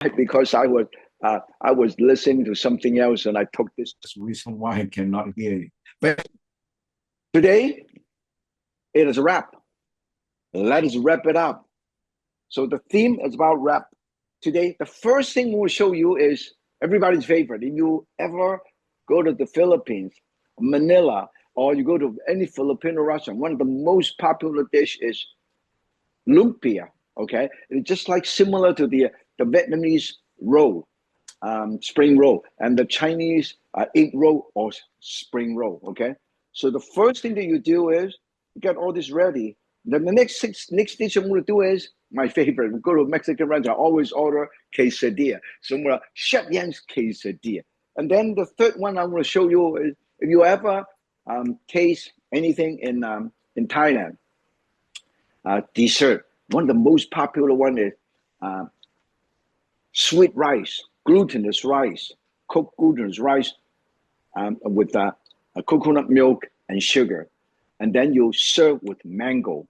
because I was listening to something else and I took this. That's the reason why I cannot hear you. But today it is a wrap. Let us wrap it up. So the theme is about wrap. Today, the first thing we'll show you is everybody's favorite. If you ever go to the Philippines, Manila, or you go to any Filipino restaurant, one of the most popular dish is lumpia. Okay, it's just like similar to the Vietnamese roll, spring roll, and the Chinese egg roll or spring roll. Okay, so the first thing that you do is you get all this ready. Then the next dish I'm going to do is my favorite. We go to a Mexican restaurant, I always order quesadilla. So I'm going to Chef Yan's quesadilla. And then the third one I'm going to show you is if you ever taste anything in Thailand, dessert. One of the most popular one is sweet rice, glutinous rice, cooked glutinous rice with coconut milk and sugar. And then you serve with mango.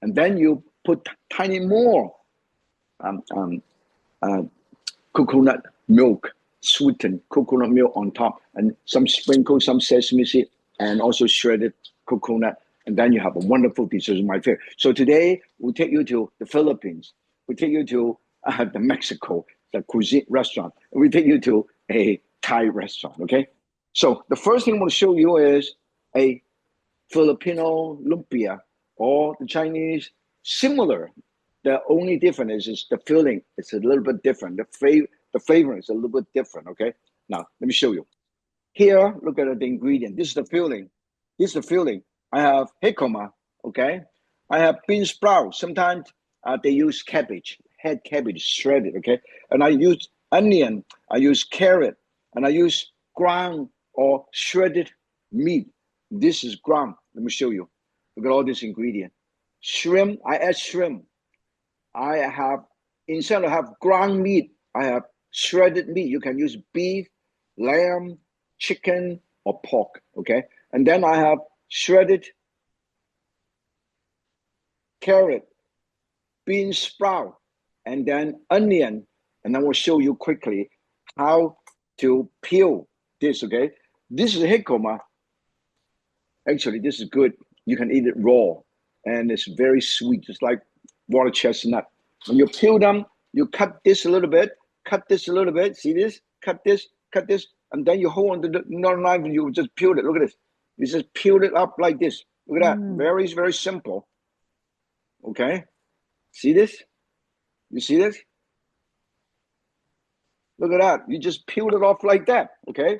And then you put tiny more coconut milk, sweetened coconut milk on top, and some sprinkle, some sesame seed, and also shredded coconut. And then you have a wonderful dessert, my favorite. So today, we'll take you to the Philippines. We'll take you to the Mexico, the cuisine restaurant. We'll take you to a Thai restaurant, okay? So the first thing I want to show you is a Filipino lumpia, or the Chinese, similar. The only difference is the filling. It's a little bit different. The flavor is a little bit different, okay? Now, let me show you. Here, look at the ingredient. This is the filling. This is the filling. I have jicama, okay? I have bean sprout. Sometimes they use cabbage, head cabbage, shredded, okay? And I use onion, I use carrot, and I use ground or shredded meat. This is ground. Let me show you. Look at all this ingredient. Shrimp, I add shrimp. I have, instead of have ground meat, I have shredded meat. You can use beef, lamb, chicken, or pork, okay? And then I have shredded carrot, bean sprout, and then onion. And I will show you quickly how to peel this, okay? This is jicama. Actually, this is good. You can eat it raw, and it's very sweet, just like water chestnut. When you peel them, you cut this a little bit, cut this a little bit. See this? Cut this, and then you hold on to the knife and you just peel it. Look at this. You just peel it up like this. Look at that. Very, very simple. Okay? See this? You see this? Look at that. You just peeled it off like that. Okay?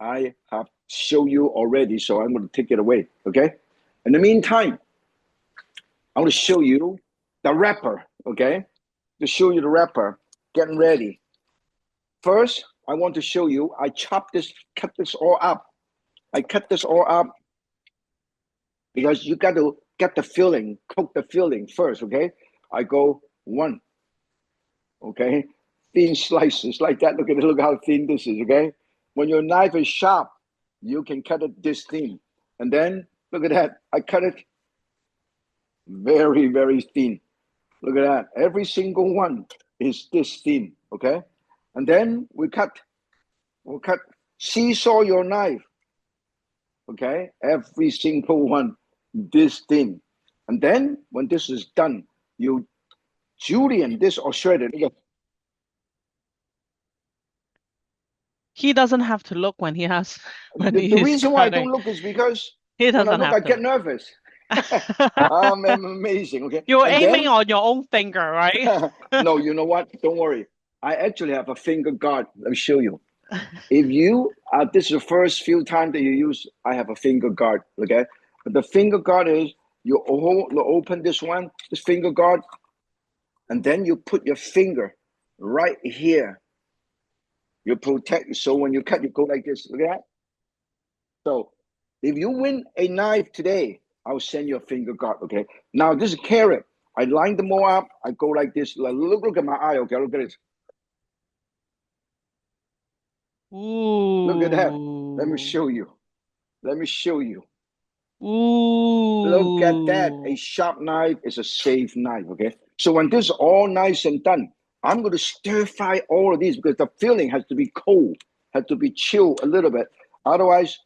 I have shown you already, so I'm going to take it away. Okay? In the meantime, I want to show you the wrapper. Okay? To show you the wrapper, getting ready. First, I want to show you, I cut this all up. I cut this all up because you got to get the filling, cook the filling first, okay? I go one, okay? Thin slices like that. Look at it, look how thin this is, okay? When your knife is sharp, you can cut it this thin. And then, look at that, I cut it very, very thin. Look at that, every single one is this thin, okay? And then we'll cut, seesaw your knife, okay? Every single one this thin. And then when this is done, you julienne this or shred it. He doesn't have to look when he has the reason why I don't look is because he doesn't when I look, have I get nervous. I'm amazing, okay? You're aiming on your own finger, right? No, you know what? Don't worry. I actually have a finger guard. Let me show you. If you, this is the first few times that you use, I have a finger guard, okay? But the finger guard is, you open this one, this finger guard, and then you put your finger right here. You protect, so when you cut, you go like this, look at that. So if you win a knife today, I'll send you a finger guard, okay? Now this is carrot. I line them all up, I go like this, look at my eye, okay? Look at this. Ooh. Look at that. Let me show you. Let me show you. Ooh. Look at that. A sharp knife is a safe knife, okay? So when this is all nice and done, I'm going to stir fry all of these because the filling has to be cold, has to be chilled a little bit. Otherwise,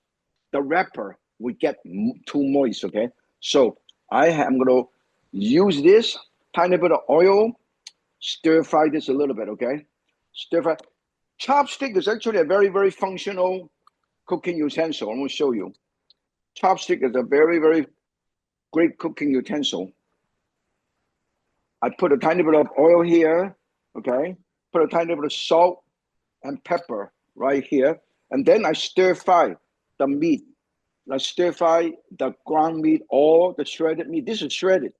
the wrapper will get too moist, okay? So I'm going to use this tiny bit of oil, stir fry this a little bit, okay? Stir fry. Chopstick is actually a very, very functional cooking utensil. I'm going to show you. Chopstick is a very, very great cooking utensil. I put a tiny bit of oil here, okay? Put a tiny bit of salt and pepper right here. And then I stir fry the meat. I stir fry the ground meat or the shredded meat. This is shredded,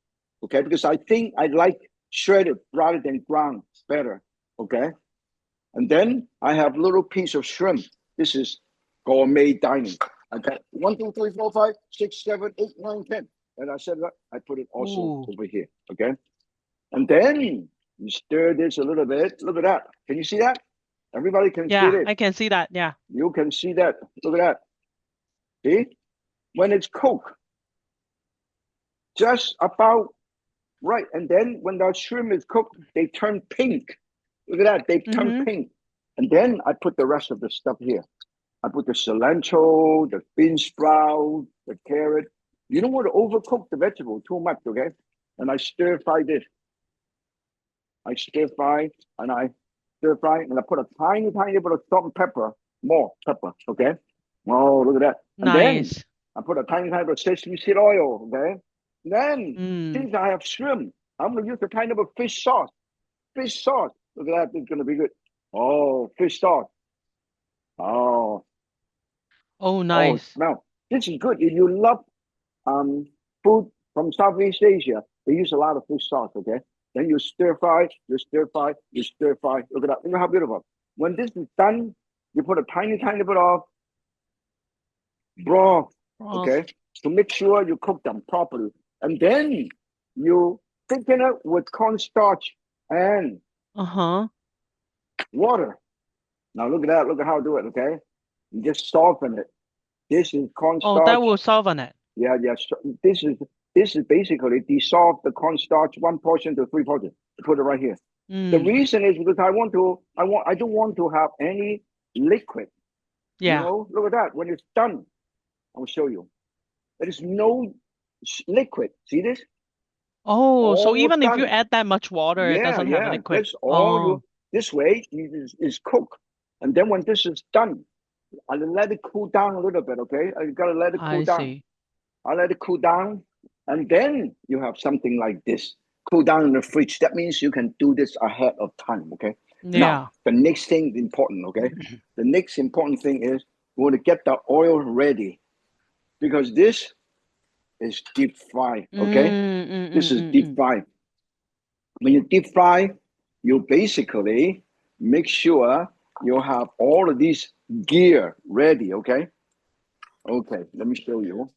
okay? Because I think I like shredded rather than ground better, okay? And then I have little piece of shrimp. This is gourmet dining. I got 1, 2, 3, 4, 5, 6, 7, 8, 9, 10. And I said, I put it also over here, okay? And then you stir this a little bit. Look at that. Can you see that? Everybody can see it. Yeah, I can see that. Yeah. You can see that. Look at that. See? When it's cooked, just about right. And then when the shrimp is cooked, they turn pink. Look at that. They turn pink. And then I put the rest of the stuff here. I put the cilantro, the bean sprout, the carrot. You don't want to overcook the vegetable too much, okay? And I stir fry this. I stir fry and I stir fry and I put a tiny, tiny bit of salt and pepper, more pepper, okay? Oh, look at that. And Nice. then I put a tiny, tiny bit of sesame seed oil, okay? Then, since I have shrimp, I'm going to use a tiny bit of fish sauce. Fish sauce. Look at that. It's going to be good. Oh, fish sauce. Oh. Oh, nice. Oh, now, this is good. If you love food from Southeast Asia, they use a lot of fish sauce, okay? Then you stir fry, you stir fry, you stir fry. Look at that. Look at how beautiful. When this is done, you put a tiny, tiny bit of broth, okay? To make sure you cook them properly. And then you thicken it with cornstarch and water. Now look at that. Look at how I do it, okay? You just soften it. This is cornstarch. Oh, that will soften it. Yeah, yeah. So this is basically dissolve the cornstarch 1 portion to 3 portions. Put it right here. The reason is because I don't want to have any liquid. Yeah. You know, look at that. When it's done, I'll show you. There is no liquid. See this? Oh, so All even done. if you add that much water, it doesn't have liquid. That's all you. This way is cooked, and then when this is done, I'll let it cool down a little bit. Okay, I gotta let it cool down. See. I'll let it cool down, and then you have something like this. Cool down in the fridge. That means you can do this ahead of time. Okay. Yeah. Now the next thing important. Okay. The next important thing is we want to get the oil ready, because this is deep fry. Okay. This is deep fry. When you deep fry, you basically make sure you have all of these gear ready. Okay. Okay. Let me show you.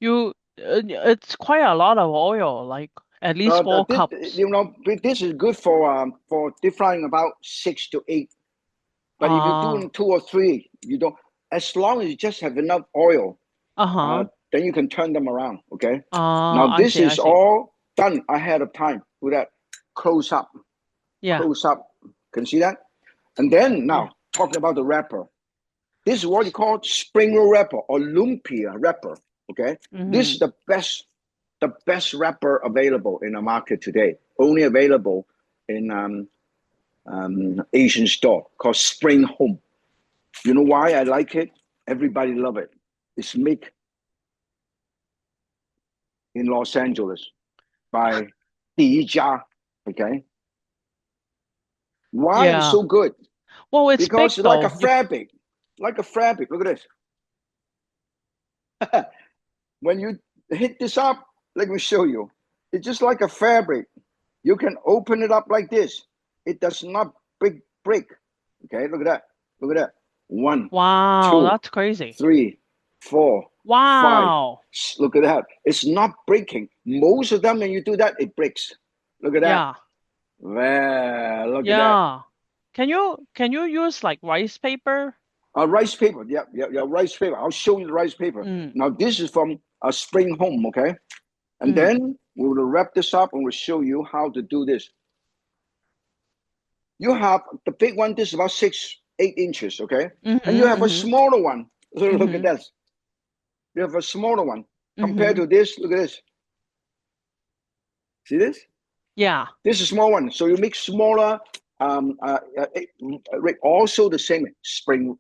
It's quite a lot of oil, like at least 4 cups. You know, this is good for deep frying about 6 to 8. But if you're doing 2 or 3, you don't. As long as you just have enough oil, then you can turn them around. Okay. Now this is all done ahead of time. With that close up. Yeah. Close up. Can you see that? And then now talking about the wrapper. This is what you call spring roll wrapper or lumpia wrapper. Okay. This is the best wrapper available in the market today. Only available in Asian store called Spring Home. You know why I like it? Everybody love it. It's made in Los Angeles by 第一家. Okay. Why it's so good? Well, it's because big, like a fabric. Like a fabric. Look at this. When you hit this up, let me show you. It's just like a fabric. You can open it up like this. It does not break. Okay, look at that. Look at that. 1, wow, 2, that's crazy. 3, 4, wow. 5. Look at that. It's not breaking. Most of them, when you do that, it breaks. Look at that. Yeah. Well, look at that. Can you use like rice paper? Rice paper. Yeah, rice paper. I'll show you the rice paper. Now this is from a Spring Home, okay? And then we will wrap this up and we'll show you how to do this. You have the big one. This is about 8 inches, okay? Mm-hmm, And you have a mm-hmm, smaller one. Look at mm-hmm, this. You have a smaller one compared mm-hmm. to this. Look at this. See this? Yeah. This is a small one. So you make smaller. Also the same spring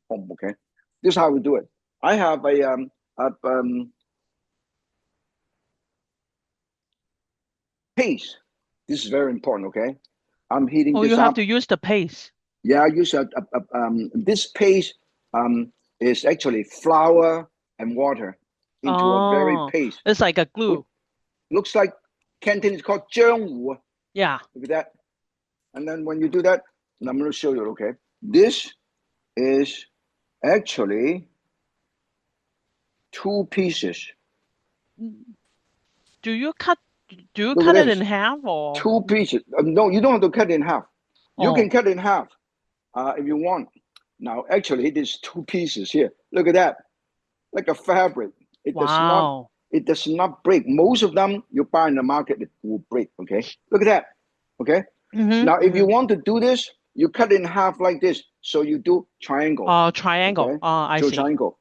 foam. Okay. This is how we do it. I have a paste. This is very important. Okay. I'm heating Oh, you this have up. to use the paste. Yeah, I use this paste is actually flour and water into a very Oh, paste. it's like a glue. Looks like Canton is called 姜糊. Yeah. Look at that. And then when you do that, and I'm going to show you, okay? This is actually 2 pieces. Do you cut Look at it in this. half or? 2 pieces. No, you don't have to cut it in half. You Oh, can cut it in half if you want. Now, actually, there's 2 pieces here. Look at that. Like a fabric. It wow. does not break. Most of them you buy in the market, it will break. Okay. Look at that. Okay. Mm-hmm, Now, if you mm-hmm. want to do this, you cut it in half like this. So you do triangle. Oh, triangle. Okay. Oh, I So see. triangle.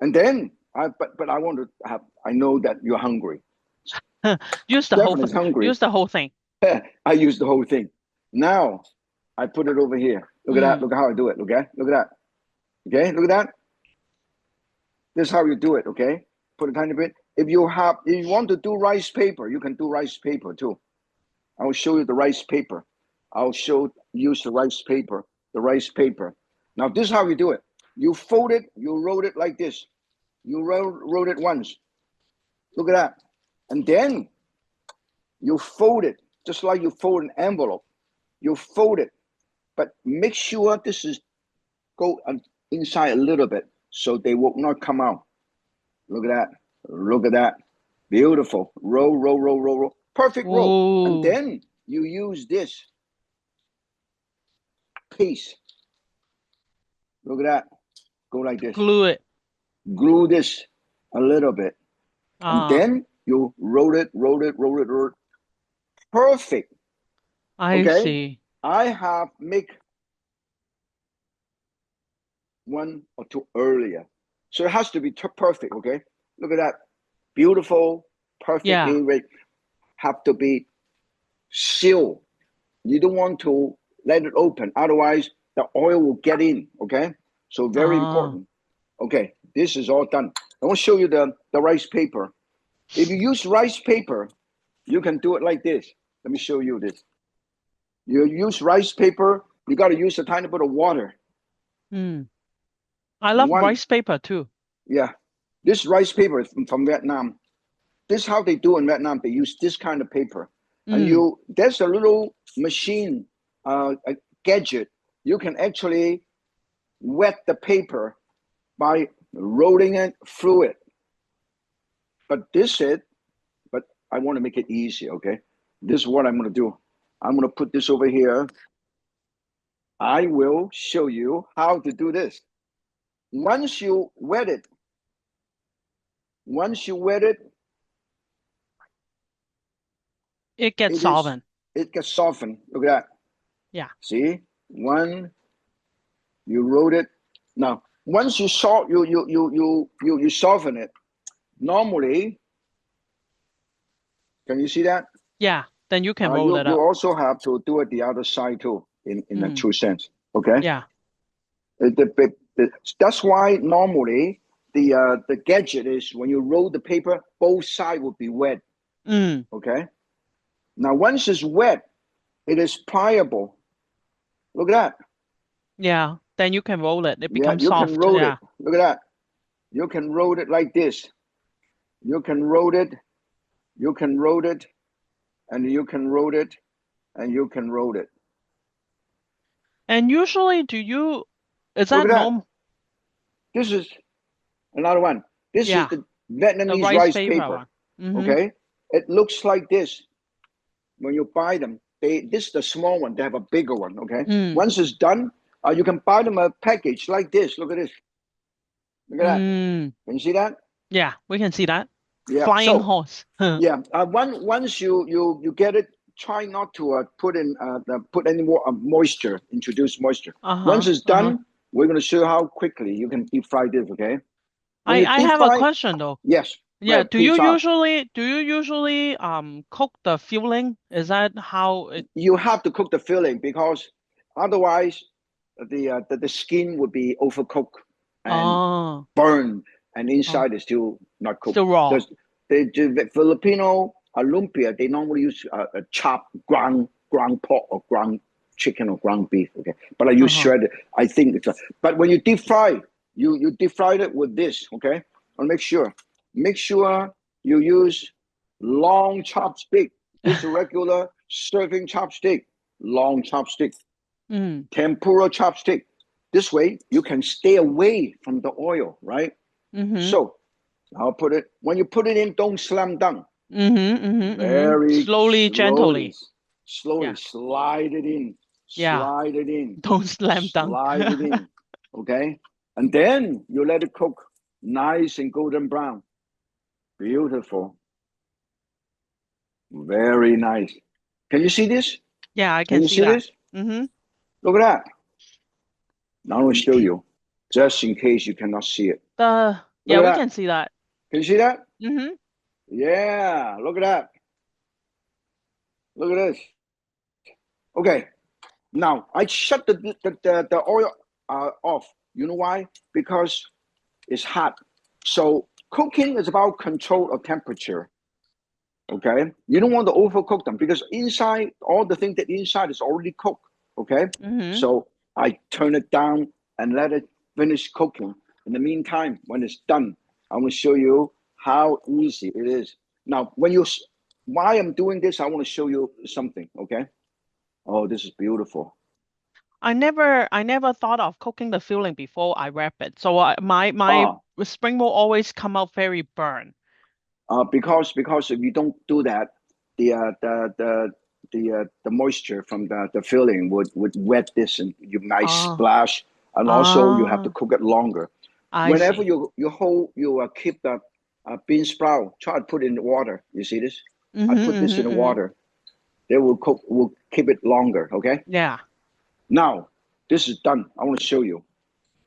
And then but I want to have, I know that you're hungry. Use the whole Stefan is hungry. use the whole thing. I use the whole thing. Now I put it over here. Look at that. Look at how I do it. Okay. Look at that. Okay. Look at that. This is how you do it. Okay. Put a tiny bit. If you want to do rice paper, you can do rice paper too. I will show you the rice paper. Use the rice paper. The rice paper. Now this is how you do it. You fold it. You roll it like this. You roll it once. Look at that. And then you fold it just like you fold an envelope. You fold it, but make sure this is go inside a little bit so they will not come out. Look at that. Look at that. Beautiful. Roll, roll, roll, roll, roll. Perfect roll. Ooh. And then you use this paste. Look at that. Go like this. Glue it. Glue this a little bit. And Ah, then you roll it, roll it, roll it, roll it. Perfect. I Okay. see. I have make 1 or 2 earlier. So it has to be perfect. Okay. Look at that. Beautiful, perfectly Yeah. have to be sealed. You don't want to let it open. Otherwise, the oil will get in. Okay. So very Ah, important. Okay. This is all done. I want to show you the rice paper. If you use rice paper, you can do it like this. Let me show you this. You use rice paper, you got to use a tiny bit of water. I love rice paper too. Yeah. This rice paper is from Vietnam. This is how they do in Vietnam. They use this kind of paper. And there's a little machine, a gadget. You can actually wet the paper by rolling it through it. But I want to make it easy, okay? This is what I'm going to do. I'm going to put this over here. I will show you how to do this. Once you wet it, it gets softened. It gets softened. Look at that. Yeah. See? You roll it. Now, once you soften it, normally, can you see that? Yeah. Then you can roll it up. You also have to do it the other side too, in a true sense. Okay? Yeah. That's why normally the gadget is when you roll the paper, both sides will be wet. Okay? Now, once it's wet, it is pliable. Look at that. Yeah. Then you can roll it. It becomes you soft. Can roll yeah. it. Look at that. You can roll it like this. You can roll it. You can roll it. And you can roll it. And you can roll it. And usually, is that normal? This is another one. This is the Vietnamese the rice paper. Okay? It looks like this. When you buy them, this is the small one. They have a bigger one, okay? Once it's done, you can buy them a package like this. Look at this. Look at that. Can you see that? Yeah, we can see that. Yeah. Flying horse. Yeah. Once you get it try not to put any more moisture, introduce moisture. Uh-huh. Once it's done, we're going to show you how quickly you can deep fry this, okay? I have a question though. Yes. Yeah, Do you usually cook the filling? Is that how it You have to cook the filling because otherwise the skin would be overcooked and burn, and inside is still not cooked. Still raw. The Filipino lumpia, they normally use a chopped ground pork or ground chicken or ground beef. Okay, but I use shredded. I think but when you deep fry, you deep fry it with this. Okay, and make sure you use long chopstick. This is a regular serving chopstick, long chopstick, tempura chopstick. This way you can stay away from the oil, right? So I'll put it, when you put it in, don't slam down. Very slowly, gently. Slowly slide it in. Slide it in. Don't slam down. Slide it in. Okay? And then you let it cook nice and golden brown. Beautiful. Very nice. Can you see this? Yeah, I can see that. This? Look at that. Now I'll show you, just in case you cannot see it. Yeah, we can see that. Can you see that? Yeah, look at that. Look at this. Okay, now I shut the oil off. You know why? Because it's hot. So cooking is about control of temperature. Okay, you don't want to overcook them because inside, all the things that inside is already cooked. Okay, so I turn it down and let it finish cooking. In the meantime, when it's done, I will show you how easy it is. Now, why I'm doing this, I want to show you something. Okay. Oh, this is beautiful. I never thought of cooking the filling before I wrap it. So my spring roll always come out very burnt. Because if you don't do that, the moisture from the filling would wet this and you might splash, and also you have to cook it longer. Whenever you keep the bean sprout, try to put it in the water. You see this? I put this in the water. They will keep it longer. Okay. Yeah. Now this is done. I want to show you.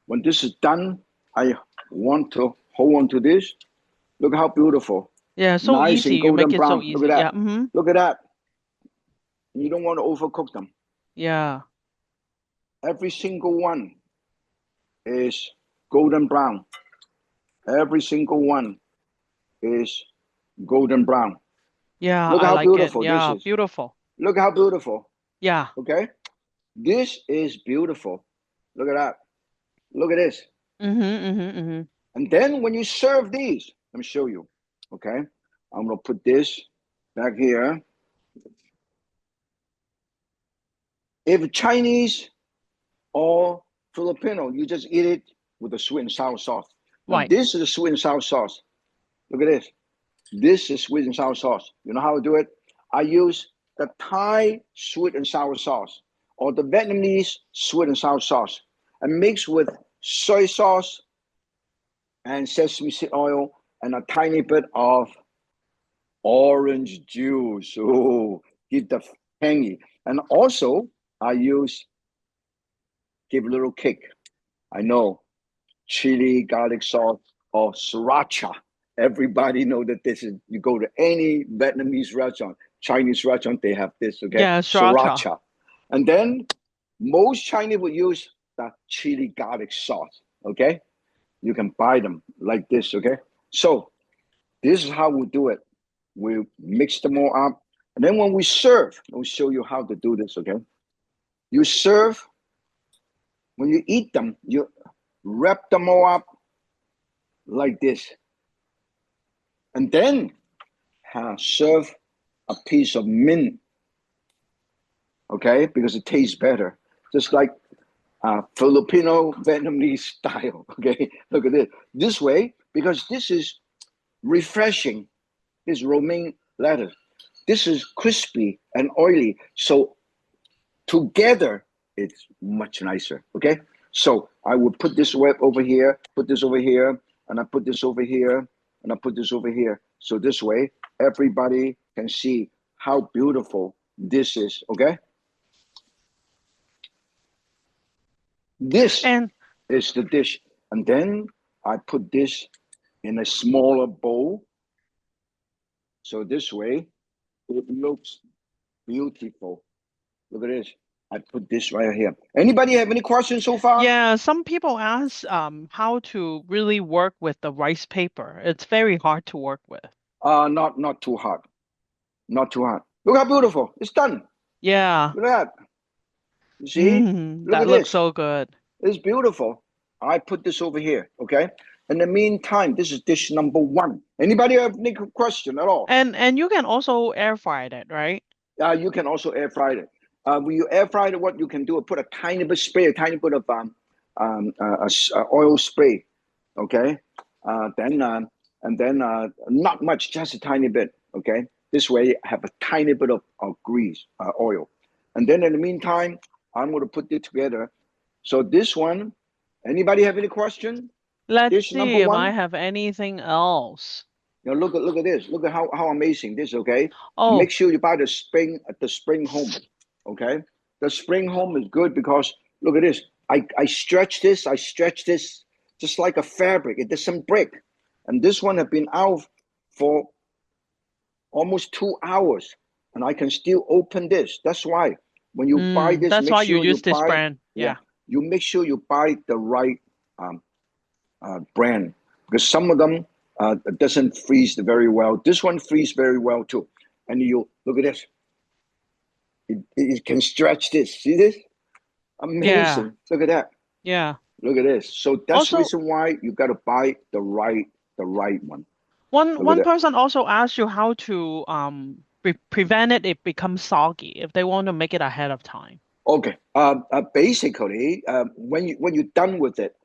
When this is done, I want to hold on to this. Look how beautiful. Yeah, so nice easy. And golden you make it brown. so easy. Look at that. Yeah. Look at that. You don't want to overcook them. Yeah. Every single one is golden brown. Every single one is golden brown. Yeah, look I how like beautiful it. Yeah, this is. Beautiful. Look how beautiful. Yeah. Okay. This is beautiful. Look at that. Look at this. And then when you serve these, let me show you. Okay. I'm going to put this back here. If Chinese or Filipino, you just eat it with the sweet and sour sauce. Right. This is the sweet and sour sauce. Look at this. This is sweet and sour sauce. You know how I do it? I use the Thai sweet and sour sauce or the Vietnamese sweet and sour sauce and mix with soy sauce and sesame seed oil and a tiny bit of orange juice. Oh, give the tangy. And also I give a little kick. I know, chili garlic sauce or sriracha. Everybody know that this is, you go to any Vietnamese restaurant, Chinese restaurant, they have this, okay? Yeah, sriracha. And then most Chinese will use the chili garlic sauce, okay? You can buy them like this, okay? So this is how we do it. We mix them all up. And then when we serve, I'll show you how to do this, okay? You serve, when you eat them, you wrap them all up like this. And then serve a piece of mint, okay? Because it tastes better. Just like Filipino-Vietnamese style, okay? Look at this. This way, because this is refreshing, this romaine lettuce. This is crispy and oily. So together, it's much nicer, okay? So I will put this web over here, put this over here, and I put this over here, and I put this over here. So this way, everybody can see how beautiful dishes, okay? This is the dish. And then I put this in a smaller bowl. So this way, it looks beautiful. Look at this. I put this right here. Anybody have any questions so far? Yeah, some people ask how to really work with the rice paper. It's very hard to work with. Not too hard. Not too hard. Look how beautiful. It's done. Yeah. Look at that. You see? Look That at looks this. so good. It's beautiful. I put this over here, okay? In the meantime, this is dish number 1. Anybody have any question at all? And you can also air fry it, right? You can also air fry it. When you air fry it, what you can do is put a tiny bit spray, a tiny bit of oil spray, okay? And then not much, just a tiny bit, okay? This way, have a tiny bit of grease, oil. And then in the meantime, I'm going to put it together. So this one, anybody have any question? Let's Dish see number if 1. I have anything else. Now look at this. Look at how amazing this. Okay. Oh. Make sure you buy the spring home. Okay. The spring home is good because look at this. I stretch this. I stretch this just like a fabric. It doesn't break. And this one have been out for almost 2 hours, and I can still open this. That's why when you buy this, that's make why sure you use this buy, brand. Yeah. You make sure you buy the right brand, because some of them doesn't freeze very well. This one freezes very well too. And you look at this. It can stretch this. See this? Amazing. Yeah. Look at that. Yeah. Look at this. So that's Also, the reason why you got to buy the right one. One person also asked you how to prevent it becomes soggy if they want to make it ahead of time. Okay. Basically, when you're done with it,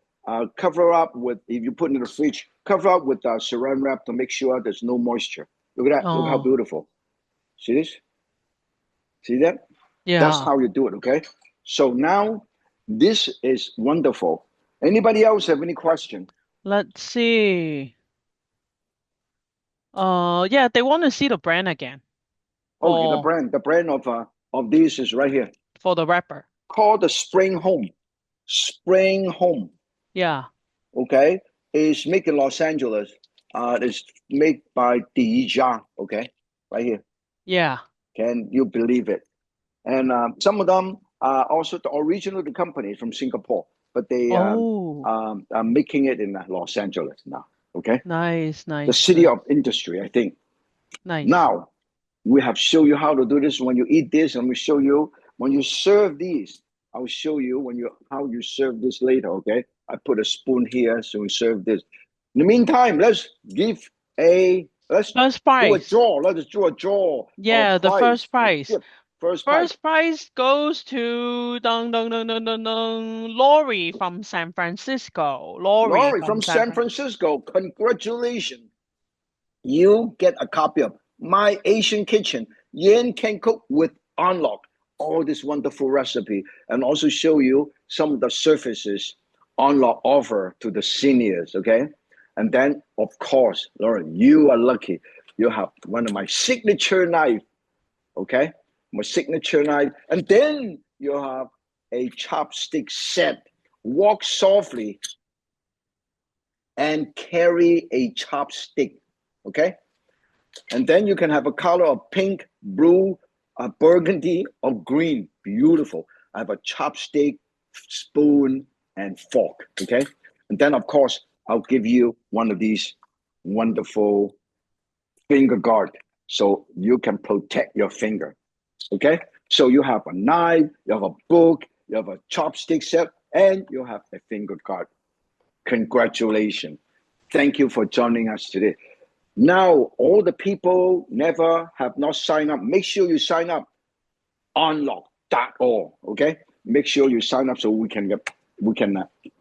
cover up with, if you put it in the fridge, cover up with saran wrap to make sure there's no moisture. Look at that. Look how beautiful. See this? See that? Yeah. That's how you do it, okay? So now, this is wonderful. Anybody else have any question? Let's see. Yeah, they want to see the brand again. Okay, the brand of this is right here. For the wrapper. Called the Spring Home. Spring Home. Yeah. Okay, it's made in Los Angeles. It's made by Dija. Okay, right here. Yeah. Can you believe it? And some of them are also the original company from Singapore, but they are making it in Los Angeles now. Okay. Nice. The city of industry, I think. Nice. Now, we have show you how to do this. When you eat this, and we show you when you serve these. I will show you how you serve this later. Okay. I put a spoon here, so we serve this. In the meantime, let's give first prize. do a draw. Let's do a draw. Yeah, the first prize. Yep. First prize goes to Lori from San Francisco. Lori from San Francisco. Congratulations. You get a copy of My Asian Kitchen. Yan Can Cook with On Lok. All this wonderful recipe, and also show you some of the services On Lok offer to the seniors, okay? And then, of course, Lauren, you are lucky. You have one of my signature knife, okay? My signature knife. And then you have a chopstick set. Walk softly and carry a chopstick, okay? And then you can have a color of pink, blue, burgundy, or green. Beautiful. I have a chopstick, spoon, and fork, okay? And then, of course, I'll give you one of these wonderful finger guard so you can protect your finger, okay? So you have a knife, you have a book, you have a chopstick set, and you have a finger guard. Congratulations. Thank you for joining us today. Now, all the people have not signed up, make sure you sign up onlok.org, okay? Make sure you sign up so we can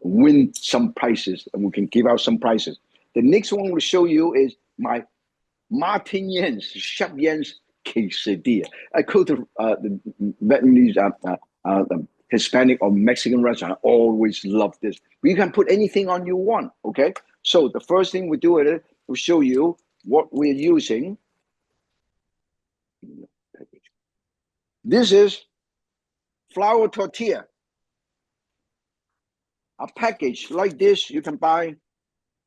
win some prizes, and we can give out some prizes. The next one we'll show you is my Martin Yen's, Chef Yen's quesadilla. I go to the Vietnamese, Hispanic or Mexican restaurant. I always love this. You can put anything on you want, okay? So the first thing we do is we'll show you what we're using. This is flour tortilla. A package like this you can buy.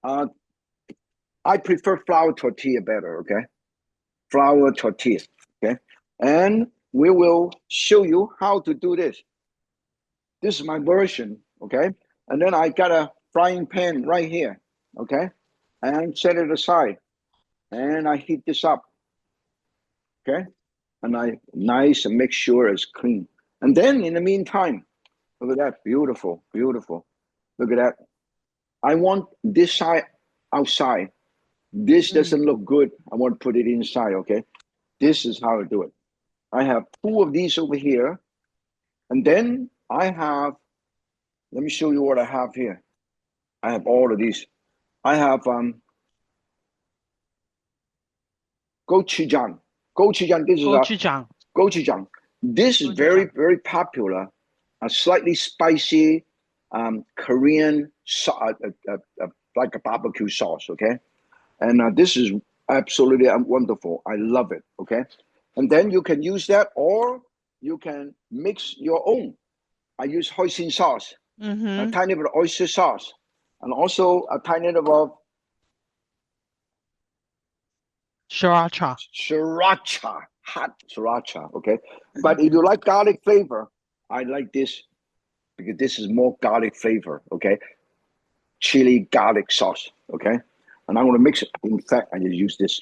I prefer flour tortilla better, okay? Flour tortilla, okay? And we will show you how to do this. This is my version, okay? And then I got a frying pan right here, okay? And set it aside. And I heat this up, okay? And I nice and make sure it's clean. And then in the meantime, look at that, beautiful, beautiful. Look at that. I want this side outside. This doesn't look good. I want to put it inside, okay? This is how I do it. I have 2 of these over here. And then I have, let me show you what I have here. I have all of these. I have gochujang. Gochujang, this is gochujang. Gochujang. This is very, very popular. A slightly spicy Korean like a barbecue sauce, okay? And this is absolutely wonderful. I love it, okay? And then you can use that, or you can mix your own. I use hoisin sauce, a tiny bit of oyster sauce, and also a tiny bit of sriracha. Sriracha, hot sriracha, okay? But if you like garlic flavor, I like this because this is more garlic flavor, okay? Chili garlic sauce, okay? And I'm going to mix it. In fact, I just use this.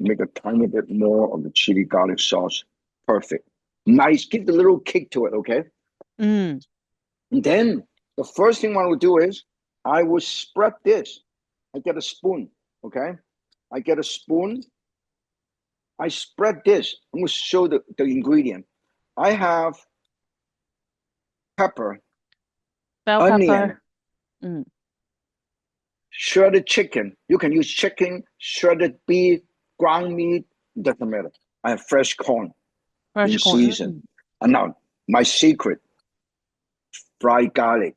Make a tiny bit more of the chili garlic sauce. Perfect. Nice. Give the little kick to it, okay? And then the first thing I will do is I will spread this. I get a spoon, okay? I get a spoon. I spread this. I'm going to show the ingredient. I have pepper, bell onion, pepper. Shredded chicken. You can use chicken, shredded beef, ground meat, doesn't matter. I have fresh corn in season. And now, my secret, fried garlic.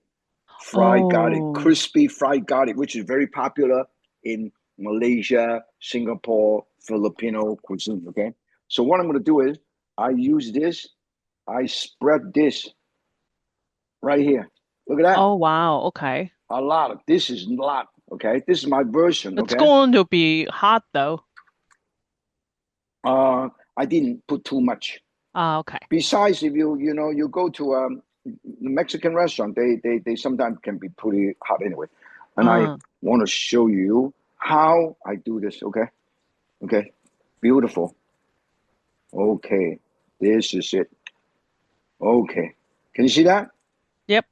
Fried garlic, crispy fried garlic, which is very popular in Malaysia, Singapore, Filipino cuisine, okay? So what I'm going to do is I use this. I spread this right here. Look at that. Oh, wow. Okay. A lot of this is a lot, okay? This is my version, It's okay? going to be hot, though. I didn't put too much. Okay. Besides, if you go to the Mexican restaurant, they sometimes can be pretty hot anyway. And I want to show you how I do this, okay? Okay, beautiful. Okay, this is it. Okay, can you see that? Yep.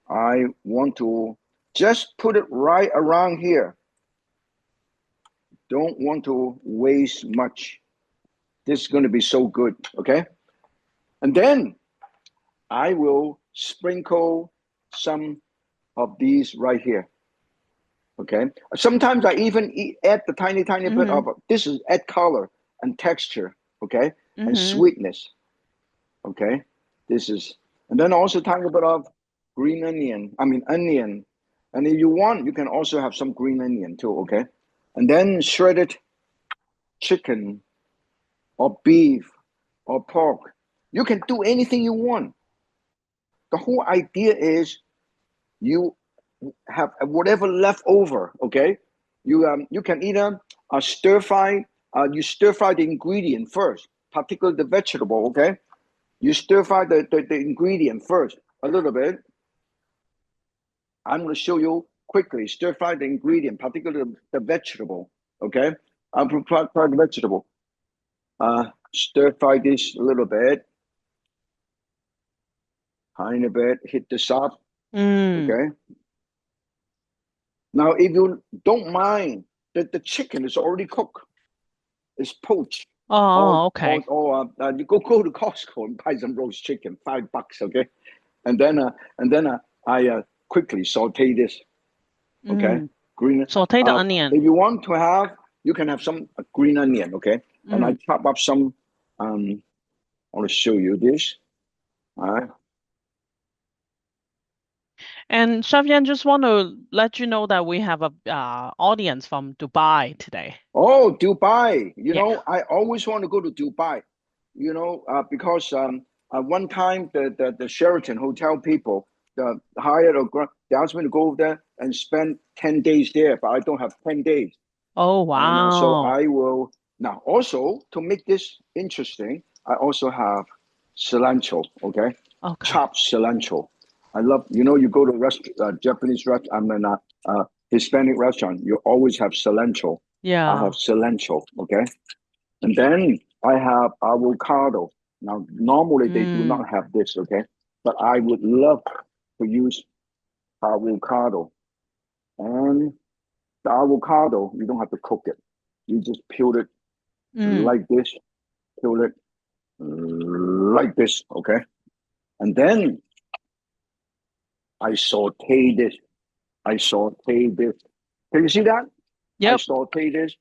I want to just put it right around here. Don't want to waste much. This is going to be so good, okay? And then I will sprinkle some of these right here, okay? Sometimes I even add the tiny bit of, this is add color and texture, okay? And sweetness, okay? This is, and then also tiny bit of onion. And if you want, you can also have some green onion too, okay? And then shredded chicken or beef or pork. You can do anything you want. The whole idea is you have whatever left over, okay? You can either stir fry, you stir fry the ingredient first, particularly the vegetable, okay? You stir fry the ingredient first a little bit. I'm going to show you quickly. Stir fry the ingredient, particularly the vegetable, okay? I'll prepare the vegetable. Stir fry this a little bit. Tiny bit, hit this up, okay? Now, if you don't mind that the chicken is already cooked, it's poached. Okay. Or you go to Costco and buy some roast chicken, $5, okay? And then I quickly saute this, okay? Green. Saute the onion. If you want to have, you can have some green onion, okay? And I chop up some. I want to show you this. All right. And Chef Yan, just want to let you know that we have a audience from Dubai today. Oh, Dubai. You know, I always want to go to Dubai. because one time the Sheraton hotel people hired they asked me to go over there and spend 10 days there, but I don't have 10 days. Oh, And so wow. I will now also to make this interesting, I also have cilantro, okay? Okay. Chopped cilantro. I love, you go to Japanese restaurant, Hispanic restaurant, you always have cilantro. I have Yeah. cilantro, okay? And then I have avocado. Now, normally they do Mm. not have this, okay? But I would love to use avocado. And the avocado, you don't have to cook it. You just peel it Mm. like this, peel it like this, okay? And then I saute this. I saute this. Can you see that? I Yep. saute this.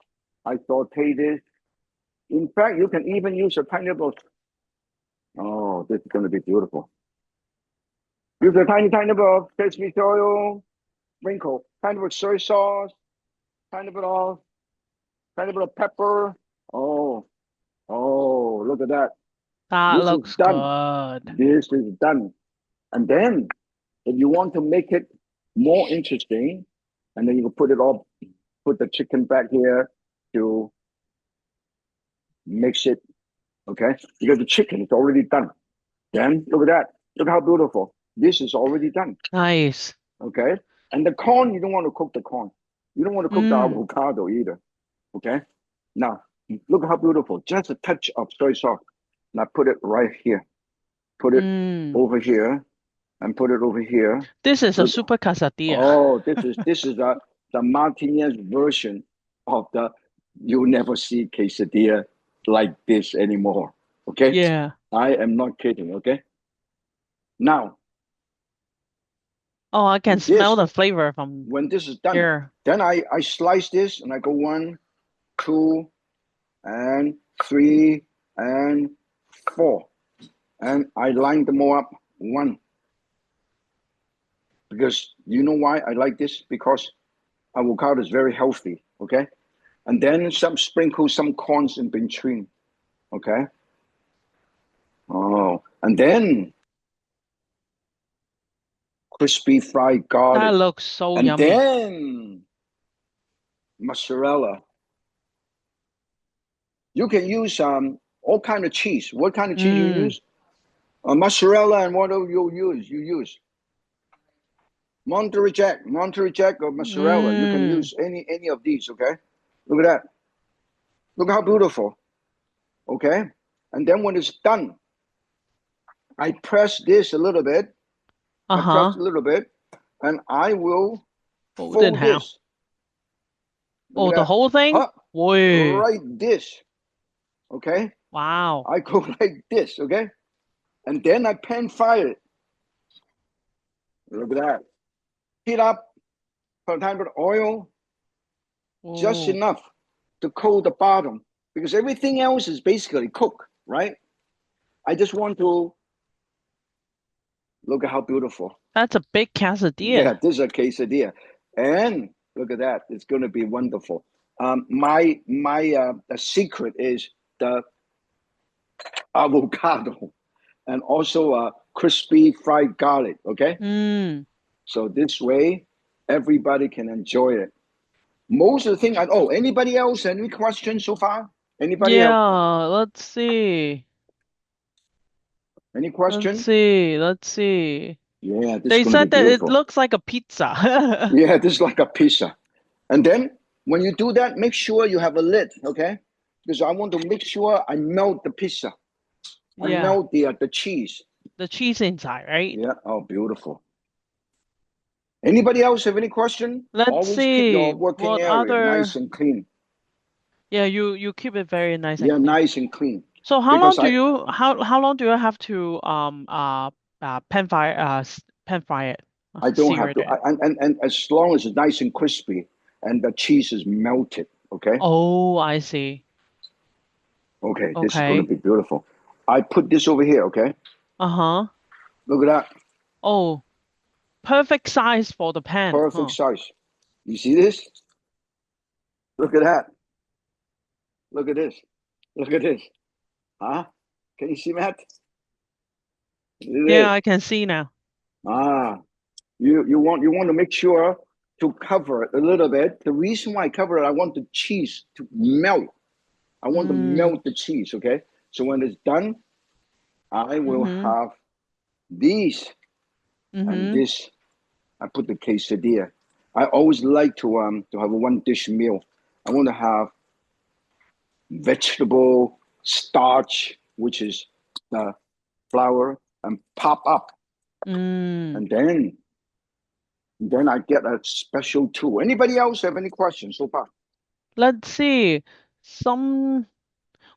I saute this. In fact, you can even use a tiny bit. Oh, this is going to be beautiful. Use a tiny bit of sesame oil, sprinkle, tiny bit of soy sauce, tiny bit of, tiny bit of pepper. Oh, oh, look at that. That This is looks done. good. This is done. And then if you want to make it more interesting, and then you can put the chicken back here to mix it, okay? Because the chicken is already done. Then look at that. Look how beautiful. This is already done, Nice. okay? And the corn, you don't want to cook the corn. You don't want to cook the Mm. avocado either, okay? Now, look how beautiful. Just a touch of soy sauce. Now put it right here. Put it Mm. over here and put it over here. This is a Look, super quesadilla. oh, this is the Martinez version of the you'll never see quesadilla like this anymore. Okay? Yeah. I am not kidding, okay? Now, Oh, I can smell this, the flavor from when this is done, here. then I slice this and I go 1, 2, and 3, and 4. And I line them all up 1. Because you know why I like this? Because avocado is very healthy, okay? And then sprinkle some corns in between, okay? Oh, and then crispy fried That garlic, looks so and yummy. then mozzarella. You can use all kind of cheese. What kind of cheese you Mm. use? Mozzarella, and what do you use? You use Monterey Jack or mozzarella. You can Mm. use any of these, okay? Look at that. Look how beautiful, okay? And then when it's done, I press this a little bit. I press Uh-huh. a little bit, and I will Fold in fold half. this. Look Oh, at the that. whole thing? Huh? Wait. Right this. Okay? Wow. I go like this, okay? And then I pan fire it. Look at that. Heat up for a time with oil, just Oh, enough to coat the bottom. Because everything else is basically cooked, right? I just want to look at how beautiful. that's a big Yeah, quesadilla. this is a quesadilla. And look at that. It's gonna be wonderful. My the secret is the avocado and also crispy fried garlic. Okay, Mm. so this way everybody can enjoy it. Most of the thing. Oh, anybody else? Any questions so far? Anybody have Yeah, let's see. any Let's question? see. Let's see. Yeah, this is They going to be said that it beautiful. looks like a pizza. Yeah, this is like a pizza. And then when you do that, make sure you have a lid, okay? Because I want to make sure I melt the pizza. I Yeah, melt the cheese. the cheese inside, right? Yeah. Oh, beautiful. Anybody else have any question? Let's Always keep see your working what area nice other. and clean. Yeah, you keep it very nice and Yeah, clean. nice and clean. So Because how long do you have to pan fry it, I don't sear have to. it? And as long as it's nice and crispy and the cheese is melted, okay? Oh, I see. Okay, this is going to Okay. be beautiful. I put this over here, okay? Uh-huh. Look at that. Oh, perfect size for the pan, Perfect huh? size. You see this? Look at that. Look at this. Look at this. Huh? Can you see, Matt? Yeah, I can see now. Ah, you want to make sure to cover it a little bit. The reason why I cover it, I want the cheese to melt. I want to melt the cheese, okay? So when it's done, I will have these and this. I put the quesadilla. I always like to have a one dish meal. I want to have vegetable starch, which is the flour, and pop up, and then I get a special tool. Anybody else have any questions so far? Let's see.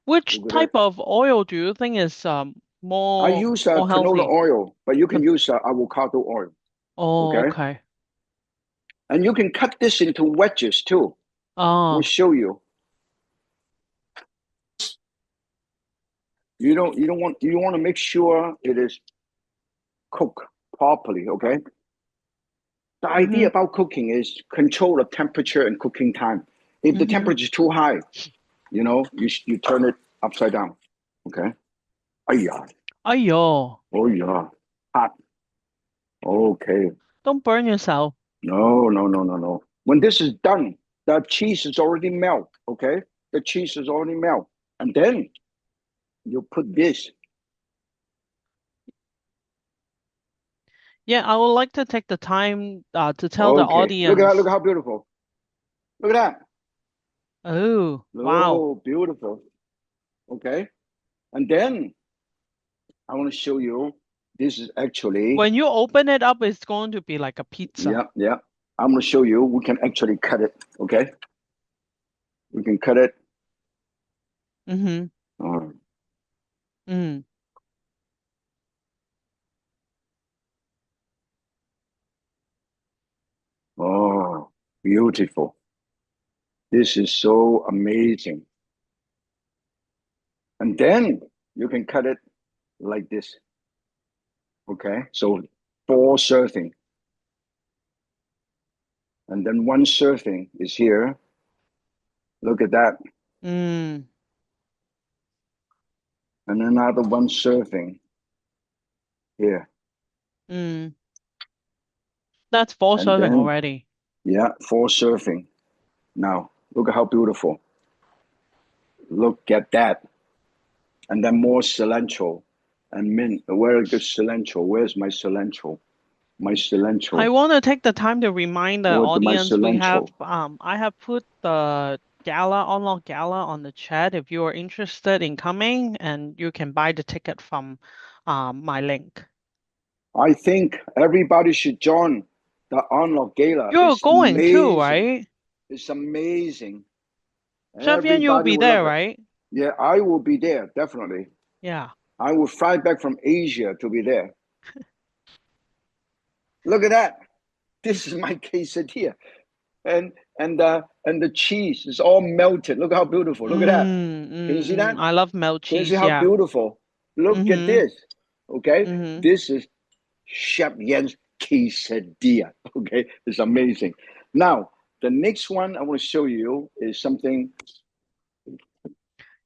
Which Look at that. type of oil do you think is I more use more canola healthy? oil, but you can use avocado oil. Oh, Okay, okay. and you can cut this into wedges too. We'll Oh, show you. You want to make sure it is cooked properly. Okay. The idea about cooking is control the temperature and cooking time. If the temperature is too high, you turn it upside down. Okay. Ayah. Ayo, Oh yeah. Hot. Okay. don't burn yourself. No, no, no, no, no. When this is done, the cheese is already melt. Okay. The cheese is already melt. And then you put this. Yeah, I would like to take the time to tell the Okay. Look at that. Look audience. how beautiful. Look at that. Oh, wow. Oh, beautiful. Okay. And then I want to show you. This is actually, When you open it up, it's going to be like a pizza. yeah, yeah. I'm going to show you. We can actually cut it. Okay. We can cut it. Mm-hmm. Uh, Mm. oh, beautiful. This is so amazing. And then you can cut it like this. Okay. So 4 serving. And then 1 serving is here. Look at that. Mm. And another 1 serving here. Mm. That's 4 And serving then, already. yeah, 4 serving. Now, look at how beautiful. Look at that. And then more cilantro and mint. Where is the cilantro? Where's my cilantro? My I cilantro. want to take the time to remind the Where's my audience cilantro? I have put the On Lok Gala on the chat if you are interested in coming, and you can buy the ticket from my link. I think everybody should join the On Lok Gala. You're It's going too, amazing. right? It's amazing. Chef Yan, you'll Everybody be will there, love it. right? Yeah, I will be there, definitely. Yeah. I will fly back from Asia to be there. Look at that. This is my quesadilla. And the cheese is all melted. Look how beautiful. Look at that. Can you see that? I love melt Can you see cheese, how yeah. beautiful? Look at Mm-hmm. this. Okay. Mm-hmm. This is Chef Yen's quesadilla. Okay. It's amazing. Now, the next one I want to show you is something.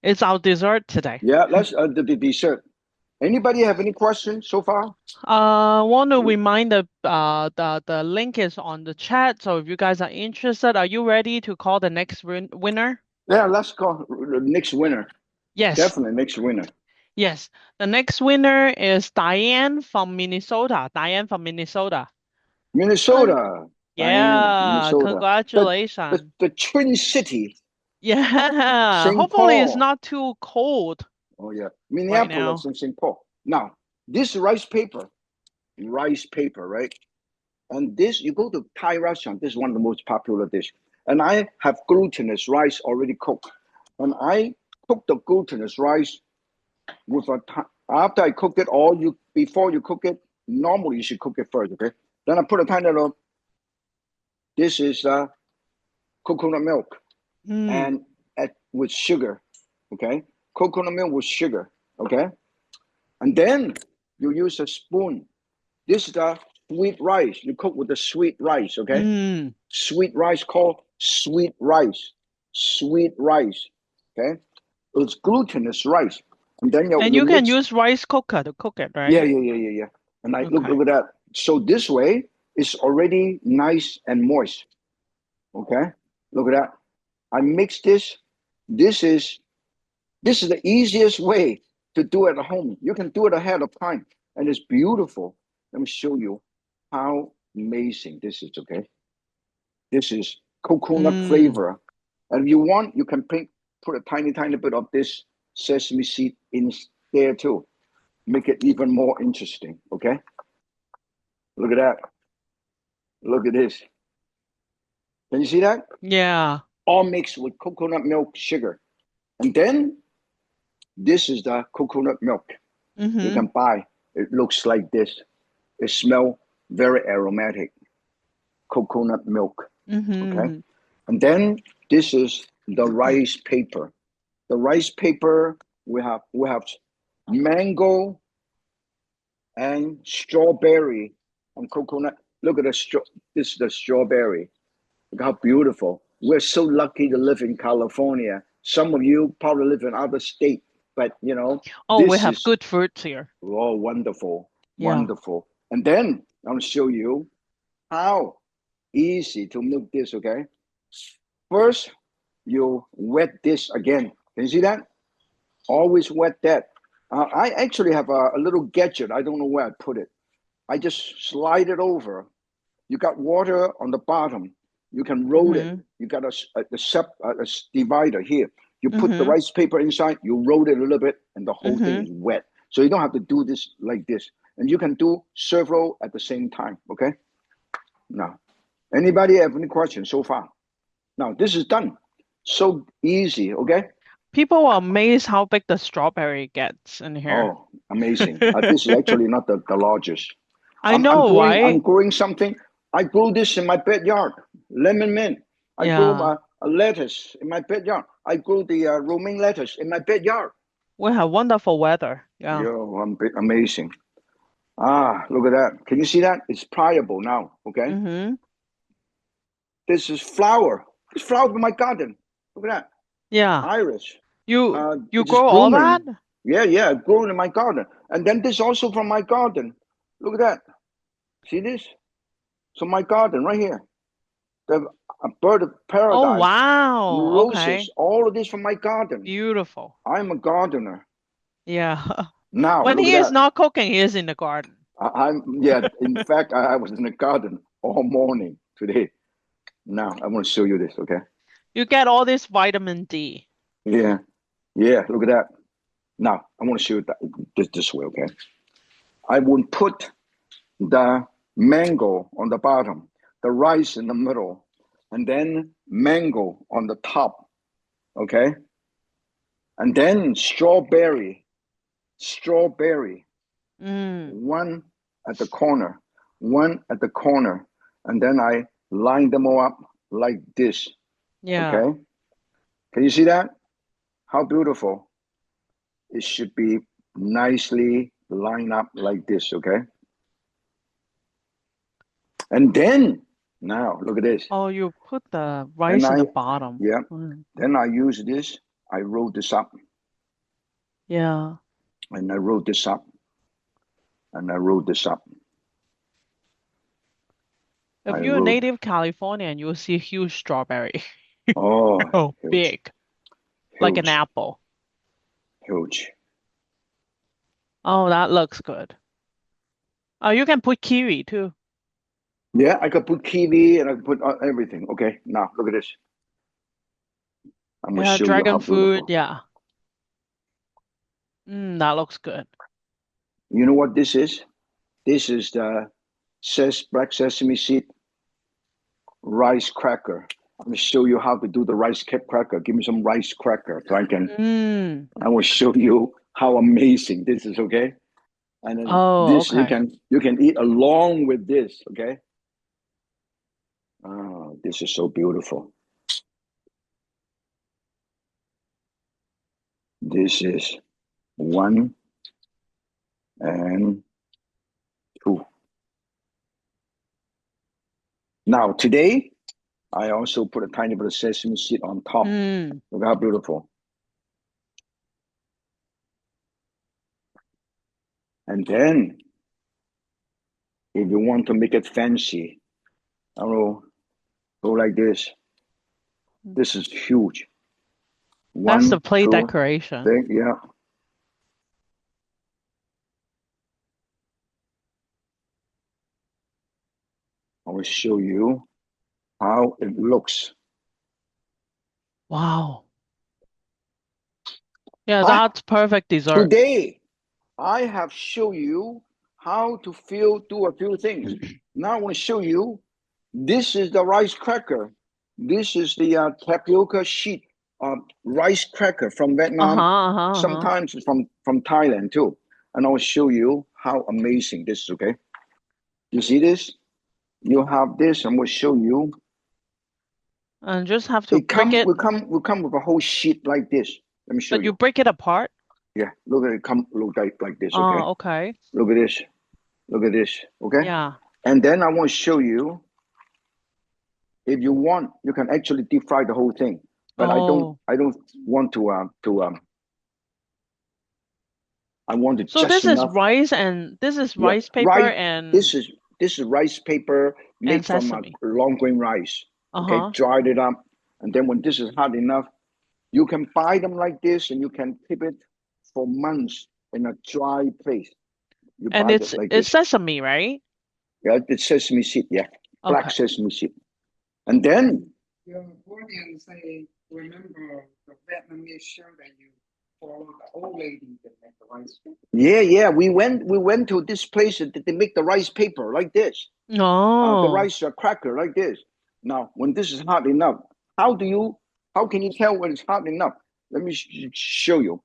It's our dessert today. Yeah, let's the dessert. Anybody have any questions so far? Want to remind the link is on the chat. So if you guys are interested, are you ready to call the next winner? Yeah, let's call the next winner. Yes. Definitely next winner. Yes. The next winner is Diane from Minnesota. Diane from Minnesota. Minnesota. Diane, Yeah, Minnesota. congratulations. The Twin City, Yeah. St. Hopefully it's Paul. not too cold Oh yeah, right Minneapolis now. and St. Paul. Now, this rice paper, right? And this, you go to Thai restaurant, this is one of the most popular dish. And I have glutinous rice already cooked. And I cook the glutinous rice with after I cook it, before you cook it, normally you should cook it first, okay? Then I put a tiny little, this is coconut milk Mm. and with sugar, okay? Coconut milk with sugar, okay? And then you use a spoon. This is the sweet rice. You cook with the sweet rice, okay? Mm. Sweet rice called sweet rice. Sweet rice, okay? It's glutinous rice. And then And you you can mix. use rice cooker to cook it, Yeah, right? yeah. And I Okay. look at that. So this way, it's already nice and moist. Okay, look at that. I mix this. This is this is the easiest way to do it at home. You can do it ahead of time, and it's beautiful. Let me show you how amazing this is. Okay, this is coconut Mm. flavor, and if you want, you can put a tiny bit of this sesame seed in there too. Make it even more interesting. Okay, look at that. Look at this. Can you see that? Yeah. All mixed with coconut milk, sugar. And then this is the coconut milk you Mm-hmm. can buy. It looks like this. It smells very aromatic. Coconut milk. Okay. Mm-hmm. And then this is the rice paper. The rice paper we have mango and strawberry and coconut. Look at this is the strawberry. Look how beautiful. We're so lucky to live in California. Some of you probably live in other states, but Oh, we this have is good fruits here. wonderful, Yeah. wonderful. And then I'm gonna show you how easy to make this, okay? First, you wet this again. Can you see that? Always wet that. I actually have a little gadget. I don't know where I put it. I just slide it over. You got water on the bottom. You can roll it. Mm-hmm. You got a divider here. You put the Mm-hmm. rice paper inside. You roll it a little bit, and the whole thing Mm-hmm. is wet. So you don't have to do this like this. And you can do several at the same time. Okay. Now, anybody have any questions so far? Now this is done. So easy. Okay. People are amazed how big the strawberry gets in here. Oh, amazing. This is actually not the largest. I I'm know, I'm right? growing something. I grow this in my backyard. Lemon mint. I grow Yeah. a lettuce in my backyard. I grow the romaine lettuce in my backyard. We have wonderful weather. Yeah. Yo, amazing. Ah, look at that. Can you see that? It's pliable now. Okay. Mm-hmm. This is flower. It's flower in my garden. Look at that. Yeah. Iris. You It is grow all that? blooming. Yeah, growing in my garden. And then this also from my garden. Look at that. See this? So my garden right here. The a bird of Oh, paradise, wow. roses, Okay. all of this from my garden. Beautiful. I'm a gardener. Yeah. Now, When look at he is that. not cooking, he is in the garden. Yeah, in fact, I was in the garden all morning today. Now, I want to show you this, okay? You get all this vitamin D. Yeah, look at that. Now, I want to show you that this way, okay? I would put the mango on the bottom, the rice in the middle, and then mango on the top, okay? And then strawberry, Mm. one at the corner, one at the corner, and then I line them all up like this. Yeah. Okay, can you see that? How beautiful! It should be nicely lined up like this. Okay, and then now look at this. Oh, you put the Then rice in the bottom. yeah, Mm. then I use this. I roll this up, Yeah. and I roll this up, and I roll this up. If I you're a roll. native Californian, you'll see a huge strawberry. Oh, Oh, huge, big, like an huge, apple. huge. Oh, that looks good. Oh, you can put kiwi too. Yeah, I could put kiwi and I could put everything. Okay, now look at this. I'm gonna Yeah, show you how dragon fruit. beautiful. Yeah. That looks good. You know what this is? This is the black sesame seed rice cracker. I'm gonna show you how to do the rice cracker. Give me some rice cracker so Mm. I will show you how amazing this is. Okay, and then Oh, this okay. you can eat along with this. Okay. Oh, this is so beautiful. This is one and two. Now today, I also put a tiny bit of sesame seed on top. Mm. Look how beautiful. And then, if you want to make it fancy, I don't know, go like this. This is huge. That's the 1, plate 2, decoration. 3, yeah. I will show you how it looks. Wow. Yeah, Ah, that's perfect dessert. today, I have shown you how to do a few things. Now I want to show you, this is the rice cracker. This is the tapioca sheet rice cracker from Vietnam. Sometimes it's from Thailand too. And I will show you how amazing this is, okay? You see this? You have this, and we'll show you. And just have to break it. We come with a whole sheet like this. Let me show But you. you break it apart? Yeah, look at it look like this, okay? Oh, okay. Look at this. Look at this, okay? Yeah. And then I want to show you, if you want, you can actually deep fry the whole thing. But I don't want to I want to So just this is enough. rice and this is Yeah, rice paper and this is rice paper made from sesame. long grain rice. Okay, Uh-huh. dried it up, and then when this is hot enough, you can buy them like this, and you can keep it for months in a dry place. You And buy it like it's this. sesame, right? Yeah, it's sesame seed. Yeah, black Okay. sesame seed, and then Your audience say, remember the Vietnamese show that you follow the old lady that make the rice paper? yeah, we went to this place that they make the rice paper like this. The Oh. rice cracker like this. Now, when this is hot enough, how can you tell when it's hot enough? Let me show you.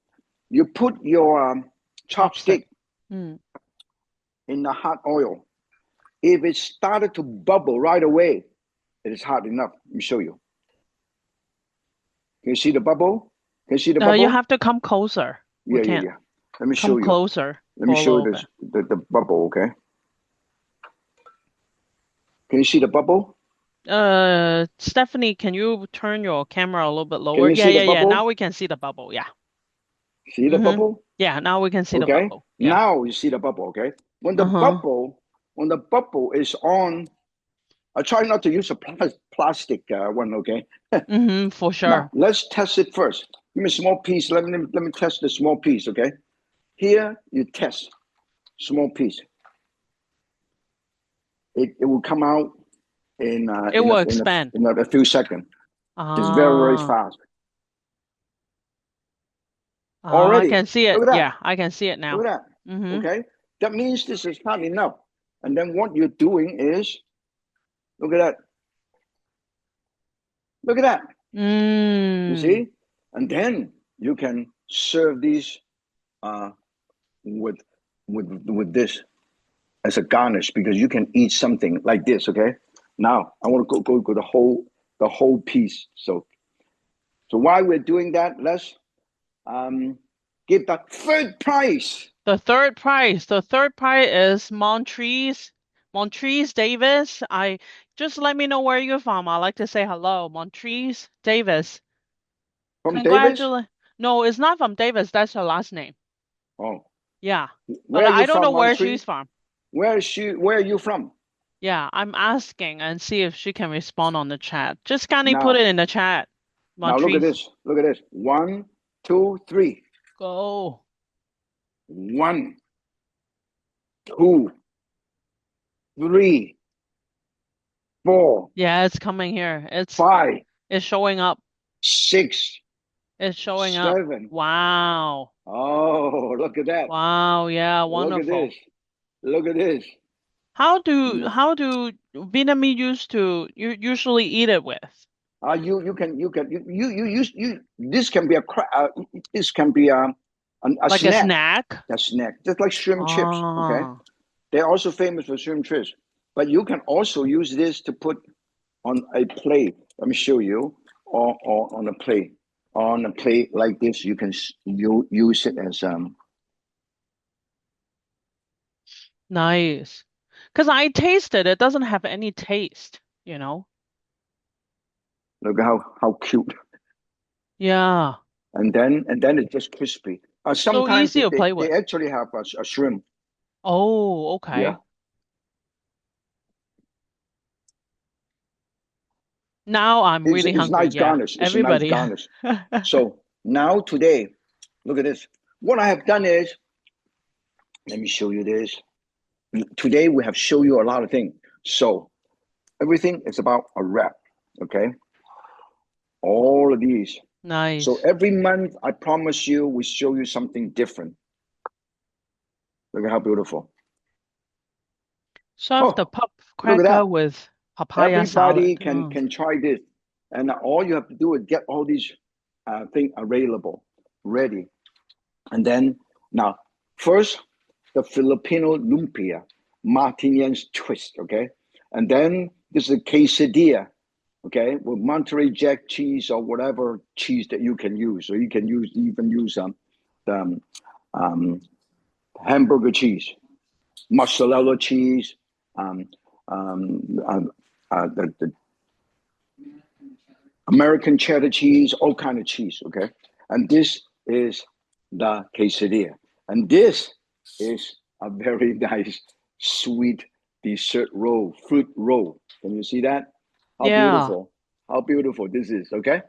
You put your chopstick Mm. in the hot oil. If it started to bubble right away, it is hot enough. Let me show you. Can you see the bubble? Can you see the bubble? You have to come closer. We Yeah. can't Let me come show you. closer. Let me show you this, the bubble, okay? Can you see the bubble? Stephanie, can you turn your camera a little bit lower? Can you see the Yeah. bubble? Now we can see the bubble. Yeah. See the bubble? Yeah, now we can see the Okay. bubble. Yeah. Now you see the bubble, okay? When the bubble is on, I try not to use a plastic one, okay? For sure. Now let's test it first. Give me a small piece. Let me test the small piece, okay? Here you test small piece. It will come out in It will expand in a few seconds. It's very fast. Already, I can see it. look at that. Yeah, I can see it now. Look at that. Okay, that means this is hot enough. And then what you're doing is, look at that. Look at that. You see? And then you can serve these with this as a garnish, because you can eat something like this. Okay. Now I want to go the whole piece. So while we're doing that, let's give the third prize. The third prize. The third prize is Montrese Davis. Just let me know where you're from. I like to say hello, Montrese Davis. From Davis? No, it's not from Davis. That's her last name. Oh. Yeah. Where But are you I don't from, know where Montrese? she's from. Where are you from? Yeah, I'm asking and see if she can respond on the chat. Just kindly Now- put it in the chat. Now look at Montrese. this. Look at this. 1, 2, 3. Go. 1, 2, 3, 4, Yeah, it's coming here. It's 5, showing up. 6, It's showing up. 7. Wow. Oh, look at that. Wow, yeah, wonderful. Look at this. Look at this. How do Vietnamese usually eat it with? This can be this can be a Like snack. a snack? A snack, just like shrimp chips. Okay, they're also famous for shrimp chips, but you can also use this to put on a plate. Let me show you, or on a plate. On a plate like this, you can use it as Nice. Because I tasted it doesn't have any taste, you know? Look how cute. Yeah. And then it's just crispy. So Sometimes easy to play with. they actually have a shrimp. Oh, okay. Yeah. Now I'm really It's hungry. nice Yeah. garnish. It's a nice Everybody. garnish. So now today, look at this. What I have done is, let me show you this. Today we have shown you a lot of things. So everything is about a wrap. Okay. All of these. Nice. So every month, I promise you, we show you something different. Look at how beautiful. Serve the Oh, pup look at cracker that. with papaya Everybody salad. can Oh. can try this, and all you have to do is get all these things available, ready, and then now first the Filipino lumpia, Martinian's twist, okay, and then this is a quesadilla, okay, with Monterey Jack cheese or whatever cheese that you can use, or you can even use the hamburger cheese, mozzarella cheese, um, um, the American cheddar cheese, all kind of cheese, okay? And this is the quesadilla. And this is a very nice, sweet dessert roll, fruit roll. Can you see that? How Yeah. beautiful. How beautiful this is, okay?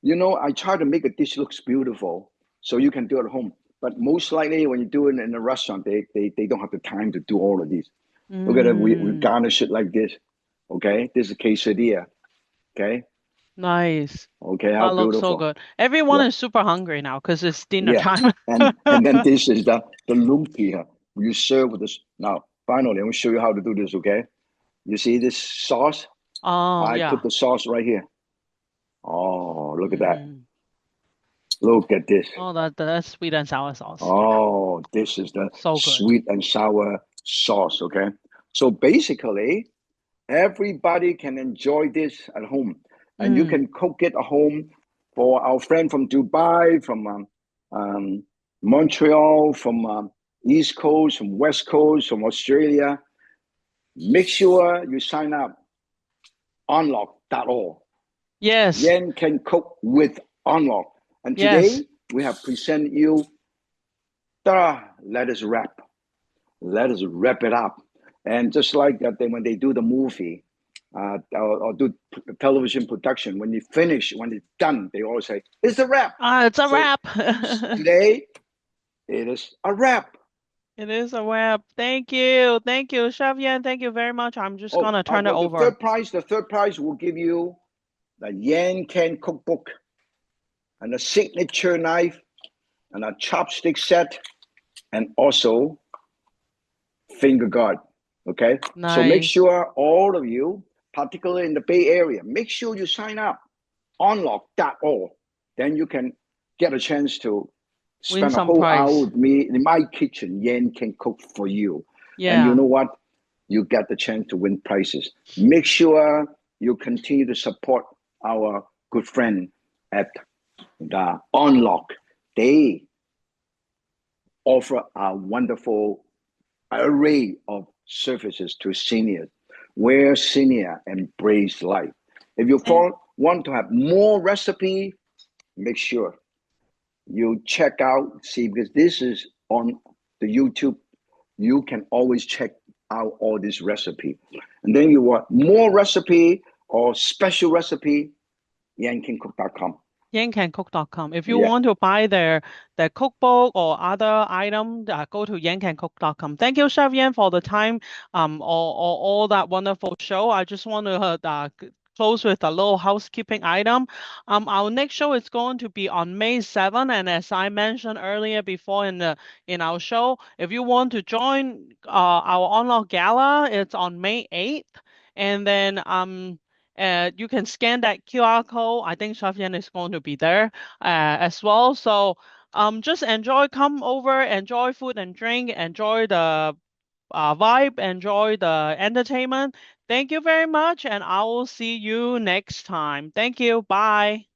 You know, I try to make a dish looks beautiful so you can do it at home. But most likely when you do it in a restaurant, they don't have the time to do all of these. Look at it, we garnish it like this, okay? This is quesadilla, okay? Nice. Okay, how That looks so beautiful. good. Everyone Yeah, is super hungry now because it's dinner yeah. time. And then this is the lumpia. You serve with this. Now, finally, I'm gonna show you how to do this, okay? You see this sauce? Oh, I yeah. put the sauce right here. Oh, look at that. Mm. Look at this. Oh, that's sweet and sour sauce. Yeah. Oh, this is the So good. sweet and sour sauce, okay? So basically, everybody can enjoy this at home. And you can cook it at home for our friend from Dubai, from Montreal, from East Coast, from West Coast, from Australia. Make sure you sign up onlok.org. Yes. Yen can cook with Onlok. And Yes. today we have presented you let us wrap. Let us wrap it up. And just like that, when they do the movie or do television production, when you finish, when it's done, they always say, it's a wrap. It's a So wrap. today, it is a wrap. It is a wrap. Thank you. Thank you, Chef Yan. Thank you very much. I'm just gonna turn it over. The third prize will give you the Yan Can cookbook and a signature knife and a chopstick set and also finger guard. Okay. Nice. So make sure all of you, particularly in the Bay Area, make sure you sign up onlok.org. Then you can get a chance to spend a whole hour with me in my kitchen. Yan can cook for you. Yeah. And you know what? You get the chance to win prizes. Make sure you continue to support our good friend at the On Lok. They offer a wonderful array of services to seniors, where senior embrace life. If you want to have more recipe, make sure you check out, see, because this is on the YouTube. You can always check out all this recipe. And then you want more recipe or special recipe, yankincook.com. yancancook.com. If you want to buy their cookbook or other item, go to yancancook.com. Thank you, Chef Yan, for the time, all that wonderful show. I just want to close with a little housekeeping item. Our next show is going to be on May 7th, and as I mentioned earlier before in our show, if you want to join our On Lok Gala, it's on May 8th, and then you can scan that QR code. I think Chef Yan is going to be there as well. So just come over, enjoy food and drink, enjoy the vibe, enjoy the entertainment. Thank you very much, and I will see you next time. Thank you. Bye.